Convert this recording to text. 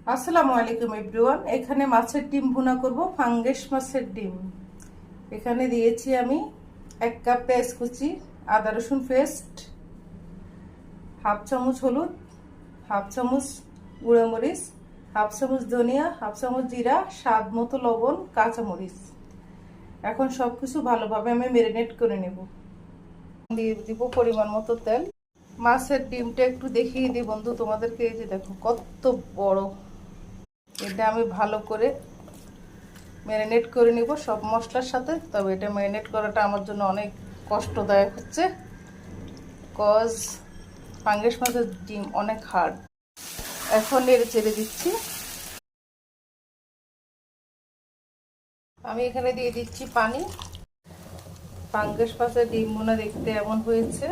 আসসালামু আলাইকুম এভরিওয়ান। এখানে মাছের ডিম ভুনা করব, ফাঙ্গেস মাছের ডিম। এখানে দিয়েছি আমি 1 কাপ পেঁয়াজ কুচি, আদা রসুন পেস্ট, হাফ চামচ হলুদ, হাফ চামচ গুঁড়ো মরিচ, হাফ চামচ ধনিয়া, হাফ চামচ জিরা, স্বাদ মতো লবণ, কাঁচামরিচ। এখন সবকিছু ভালোভাবে আমি ম্যারিনেট করে নেব। দিয়ে দিব পরিমাণ মতো তেল। মাছের ডিমটা একটু দেখিয়ে দিই বন্ধু তোমাদেরকে। এই যে দেখো কত বড়। এটা আমি ভালো করে ম্যারিনেট করে নিব সব মশলার সাথে। তবে এটা ম্যারিনেট করাটা আমার জন্য অনেক কষ্টদায়ক হচ্ছে, কজ ফাঙ্গেস মাছের ডিম অনেক হার্ড। এখন নেড়ে চেড়ে দিচ্ছি। আমি এখানে দিয়ে দিচ্ছি পানি। ফাঙ্গেস মাছের ডিম ভুনা দেখতে এমন হয়েছে।